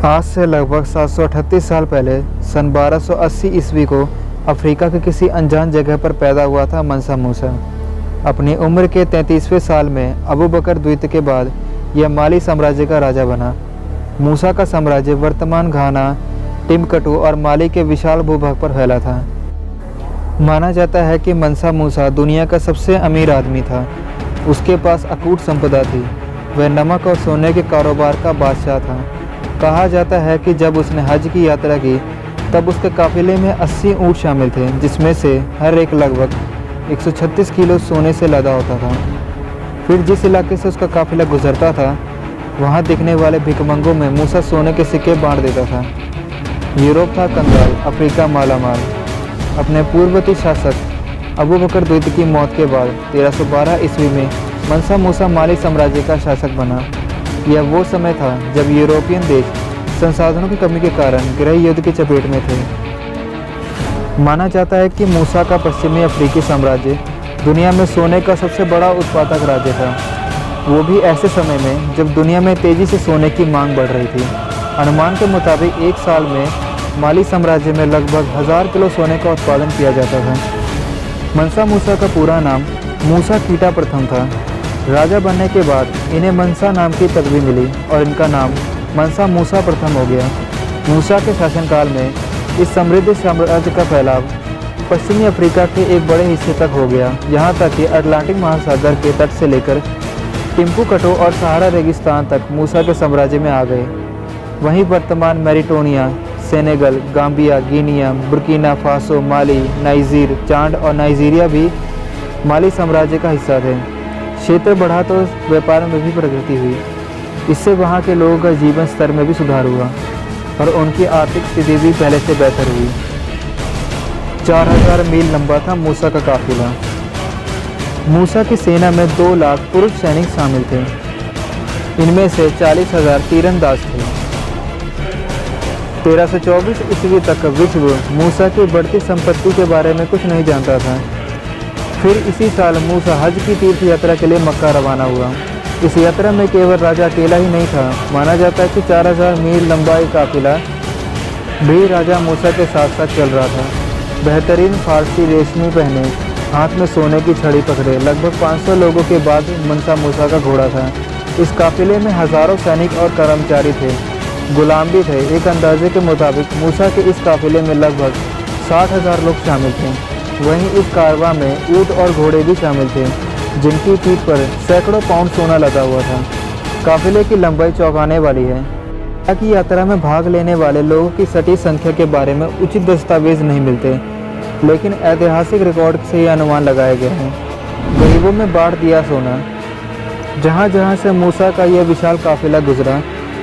आज से लगभग 738 साल पहले सन 1280 ईस्वी को अफ्रीका के किसी अनजान जगह पर पैदा हुआ था मनसा मूसा। अपनी उम्र के 33वें साल में अबू बकर द्वितीय के बाद यह माली साम्राज्य का राजा बना। मूसा का साम्राज्य वर्तमान घाना, टिम्बकटू और माली के विशाल भूभाग पर फैला था। माना जाता है कि मनसा मूसा दुनिया का सबसे अमीर आदमी था। उसके पास अकूट संपदा थी। वह नमक और सोने के कारोबार का बादशाह था। कहा जाता है कि जब उसने हज की यात्रा की तब उसके काफिले में 80 ऊँट शामिल थे, जिसमें से हर एक लगभग 136 किलो सोने से लदा होता था। फिर जिस इलाके से उसका काफिला गुजरता था वहाँ दिखने वाले भिखमंगों में मूसा सोने के सिक्के बांट देता था। यूरोप था कंगाल, अफ्रीका मालामाल। अपने पूर्ववर्ती शासक अबू बकर द्वितीय की मौत के बाद 1312 ईस्वी में मनसा मूसा माली साम्राज्य का शासक बना। यह वो समय था जब यूरोपियन देश संसाधनों की कमी के कारण गृह युद्ध की चपेट में थे। माना जाता है कि मूसा का पश्चिमी अफ्रीकी साम्राज्य दुनिया में सोने का सबसे बड़ा उत्पादक राज्य था, वो भी ऐसे समय में जब दुनिया में तेज़ी से सोने की मांग बढ़ रही थी। अनुमान के मुताबिक एक साल में माली साम्राज्य में लगभग 1000 किलो सोने का उत्पादन किया जाता था। मनसा मूसा का पूरा नाम मूसा कीटा प्रथम था। राजा बनने के बाद इन्हें मनसा नाम की पदवी मिली और इनका नाम मनसा मूसा प्रथम हो गया। मूसा के शासनकाल में इस समृद्ध साम्राज्य का फैलाव पश्चिमी अफ्रीका के एक बड़े हिस्से तक हो गया, यहाँ तक कि अटलांटिक महासागर के तट से लेकर टिम्बकटू और सहारा रेगिस्तान तक मूसा के साम्राज्य में आ गए। वहीं वर्तमान Mauritania, Senegal, Gambia, Guinea, Burkina Faso, Mali, Niger, Chad और नाइजीरिया भी माली साम्राज्य का हिस्सा थे। क्षेत्र बढ़ा तो व्यापार में भी प्रगति हुई। इससे वहाँ के लोगों का जीवन स्तर में भी सुधार हुआ और उनकी आर्थिक स्थिति भी पहले से बेहतर हुई। 4000 मील लंबा था मूसा का काफिला। मूसा की सेना में 2 लाख पुरुष सैनिक शामिल थे। इनमें से 40,000 तीरंदाज थे। 1324 ईस्वी तक विश्व मूसा की बढ़ती संपत्ति के बारे में कुछ नहीं जानता था। फिर इसी साल मूसा हज की तीर्थ यात्रा के लिए मक्का रवाना हुआ। इस यात्रा में केवल राजा अकेला ही नहीं था। माना जाता है कि 4000 मील लंबा एक काफिला भी राजा मूसा के साथ साथ चल रहा था। बेहतरीन फारसी रेशमी पहने, हाथ में सोने की छड़ी पकड़े लगभग 500 लोगों के बाद मनसा मूसा का घोड़ा था। इस काफिले में हज़ारों सैनिक और कर्मचारी थे, गुलाम भी थे। एक अंदाजे के मुताबिक मूसा के इस काफिले में लगभग 60,000 लोग शामिल थे। वहीं इस कारवां में ऊँट और घोड़े भी शामिल थे, जिनकी पीठ पर सैकड़ों पाउंड सोना लदा हुआ था। काफिले की लंबाई चौंकाने वाली है। ताकि यात्रा में भाग लेने वाले लोगों की सटीक संख्या के बारे में उचित दस्तावेज नहीं मिलते, लेकिन ऐतिहासिक रिकॉर्ड से यह अनुमान लगाया गया है। गरीबों में बांट दिया सोना। जहाँ जहाँ से मूसा का यह विशाल काफिला गुजरा,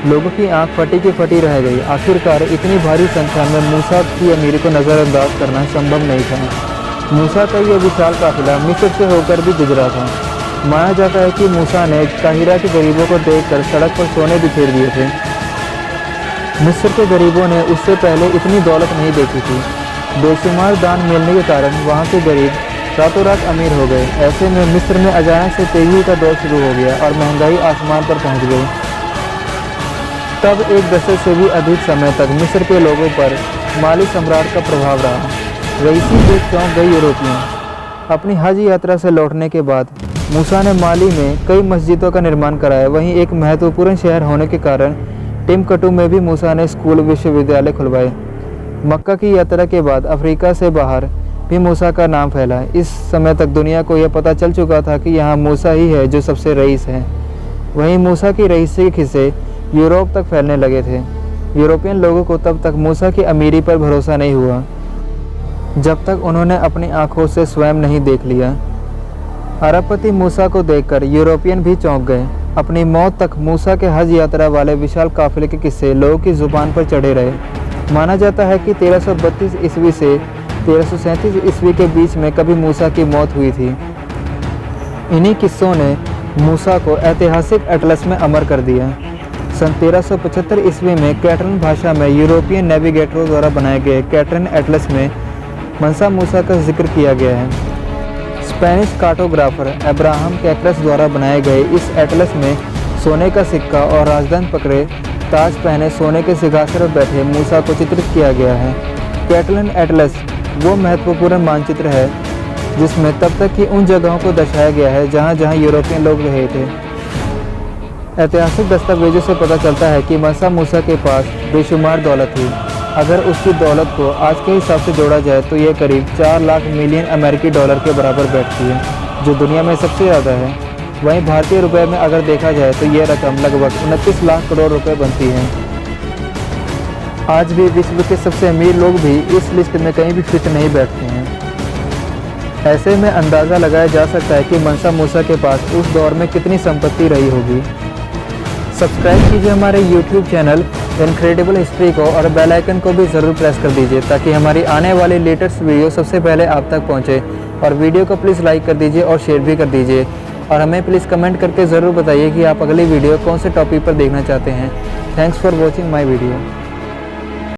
लोगों की आंख फटी की फटी रह गई। आखिरकार इतनी भारी संख्या में मूसा की अमीरी को नज़रअंदाज करना संभव नहीं था। मूसा का यह विशाल काफिला मिस्र से होकर भी गुजरा था। माना जाता है कि मूसा ने काहिरा के गरीबों को देखकर सड़क पर सोने बिखेर दिए थे। मिस्र के गरीबों ने उससे पहले इतनी दौलत नहीं देखी थी। बेशुमार दान मिलने के कारण वहाँ के गरीब रातों रात अमीर हो गए। ऐसे में मिस्र में अचानक से तेजी का दौर शुरू हो गया और महंगाई आसमान पर पहुँच गई। तब एक दशक से भी अधिक समय तक मिस्र के लोगों पर माली सम्राट का प्रभाव रहा। रईसी देख चौंक गई यूरोपियन। अपनी हज यात्रा से लौटने के बाद मूसा ने माली में कई मस्जिदों का निर्माण कराया। वहीं एक महत्वपूर्ण शहर होने के कारण टिम्बकटू में भी मूसा ने स्कूल विश्वविद्यालय खुलवाए। मक्का की यात्रा के बाद अफ्रीका से बाहर भी मूसा का नाम फैला। इस समय तक दुनिया को यह पता चल चुका था कि यहाँ मूसा ही है जो सबसे रईस है। वहीं मूसा की रईसी के किस्से यूरोप तक फैलने लगे थे। यूरोपियन लोगों को तब तक मूसा की अमीरी पर भरोसा नहीं हुआ जब तक उन्होंने अपनी आंखों से स्वयं नहीं देख लिया। अरबपति मूसा को देखकर यूरोपियन भी चौंक गए। अपनी मौत तक मूसा के हज यात्रा वाले विशाल काफिले के किस्से लोगों की जुबान पर चढ़े रहे। माना जाता है कि 1332 ईस्वी से 1337 ईस्वी के बीच में कभी मूसा की मौत हुई थी। इन्हीं किस्सों ने मूसा को ऐतिहासिक एटलस में अमर कर दिया। सन 1375 ईस्वी में कैटरन भाषा में यूरोपियन नेविगेटरों द्वारा बनाए गए कैटरन एटलस में मनसा मूसा का जिक्र किया गया है। स्पेनिश कार्टोग्राफर अब्राहम कैक्टस द्वारा बनाए गए इस एटलस में सोने का सिक्का और राजदंड पकड़े ताज पहने सोने के सिंहासन पर बैठे मूसा को चित्रित किया गया है। कैटलन एटलस वो महत्वपूर्ण मानचित्र है जिसमें तब तक की उन जगहों को दर्शाया गया है जहाँ जहाँ यूरोपियन लोग रहे थे। ऐतिहासिक दस्तावेजों से पता चलता है कि मंसा मूसा के पास बेशुमार दौलत थी। अगर उसकी दौलत को आज के हिसाब से जोड़ा जाए तो ये करीब 4 लाख मिलियन अमेरिकी डॉलर के बराबर बैठती है, जो दुनिया में सबसे ज़्यादा है। वहीं भारतीय रुपए में अगर देखा जाए तो ये रकम लगभग 29 लाख करोड़ रुपए बनती है। आज भी विश्व के सबसे अमीर लोग भी इस लिस्ट में कहीं भी फिट नहीं बैठते हैं। ऐसे में अंदाज़ा लगाया जा सकता है कि मंसा मूसा के पास उस दौर में कितनी संपत्ति रही होगी। सब्सक्राइब कीजिए हमारे YouTube चैनल इनक्रेडिबल हिस्ट्री को और बेल आइकन को भी ज़रूर प्रेस कर दीजिए ताकि हमारी आने वाली लेटेस्ट वीडियो सबसे पहले आप तक पहुंचे। और वीडियो को प्लीज़ लाइक कर दीजिए और शेयर भी कर दीजिए। और हमें प्लीज़ कमेंट करके ज़रूर बताइए कि आप अगली वीडियो कौन से टॉपिक पर देखना चाहते हैं। Thanks for watching my video.